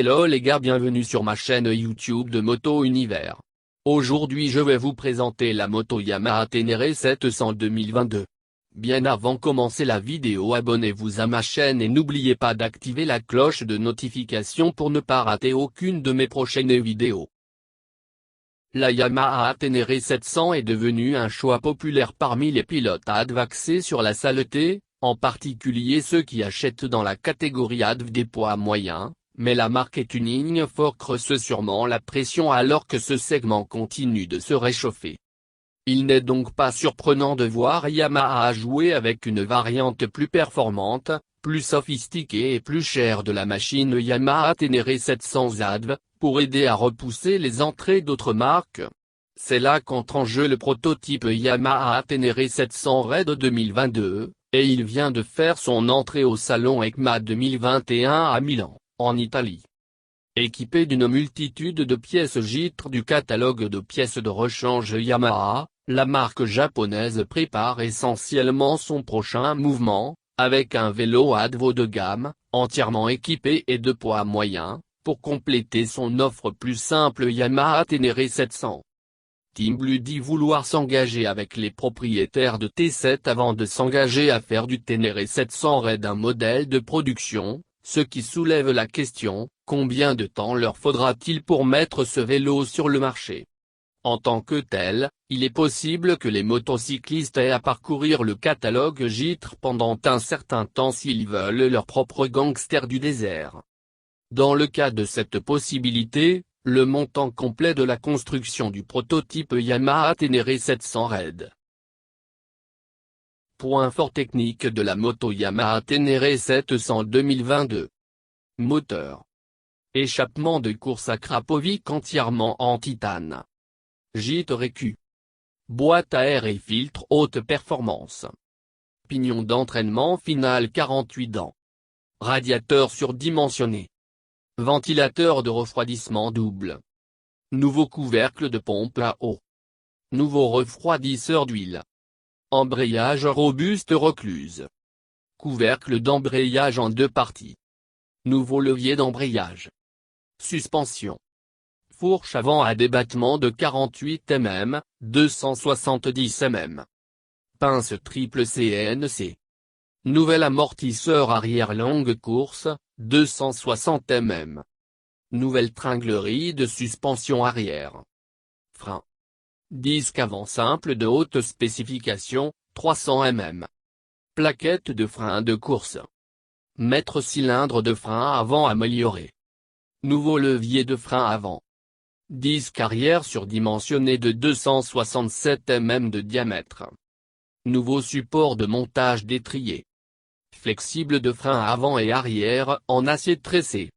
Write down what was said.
Hello les gars, bienvenue sur ma chaîne YouTube de Moto Univers. Aujourd'hui je vais vous présenter la moto Yamaha Ténéré 700 2022. Bien avant de commencer la vidéo, abonnez-vous à ma chaîne et n'oubliez pas d'activer la cloche de notification pour ne pas rater aucune de mes prochaines vidéos. La Yamaha Ténéré 700 est devenue un choix populaire parmi les pilotes axés sur la saleté, en particulier ceux qui achètent dans la catégorie ADV des poids moyens. Mais la marque est une ligne fort creuse sûrement la pression alors que ce segment continue de se réchauffer. Il n'est donc pas surprenant de voir Yamaha jouer avec une variante plus performante, plus sophistiquée et plus chère de la machine Yamaha Ténéré 700 ADV, pour aider à repousser les entrées d'autres marques. C'est là qu'entre en jeu le prototype Yamaha Ténéré 700 Red 2022, et il vient de faire son entrée au salon EICMA 2021 à Milan, en Italie. Équipé d'une multitude de pièces gitres du catalogue de pièces de rechange Yamaha, la marque japonaise prépare essentiellement son prochain mouvement, avec un vélo ADV haut de gamme, entièrement équipé et de poids moyen, pour compléter son offre plus simple Yamaha Ténéré 700. Team Blue dit vouloir s'engager avec les propriétaires de T7 avant de s'engager à faire du Ténéré 700 Red un modèle de production. Ce qui soulève la question, combien de temps leur faudra-t-il pour mettre ce vélo sur le marché? En tant que tel, il est possible que les motocyclistes aient à parcourir le catalogue gitre pendant un certain temps s'ils veulent leur propre gangster du désert. Dans le cas de cette possibilité, le montant complet de la construction du prototype Yamaha Ténéré 700 Red. Point fort technique de la moto Yamaha Ténéré 700 2022. Moteur. Échappement de course à Krapovic entièrement en titane. Gîte récu. Boîte à air et filtre haute performance. Pignon d'entraînement final 48 dents. Radiateur surdimensionné. Ventilateur de refroidissement double. Nouveau couvercle de pompe à eau. Nouveau refroidisseur d'huile. Embrayage robuste recluse. Couvercle d'embrayage en 2 parties. Nouveau levier d'embrayage. Suspension. Fourche avant à débattement de 48 mm, 270 mm. Pince triple CNC. Nouvel amortisseur arrière longue course, 260 mm. Nouvelle tringlerie de suspension arrière. Frein. Disque avant simple de haute spécification, 300 mm. Plaquette de frein de course. Mètre cylindre de frein avant amélioré. Nouveau levier de frein avant. Disque arrière surdimensionné de 267 mm de diamètre. Nouveau support de montage d'étrier. Flexible de frein avant et arrière en acier tressé.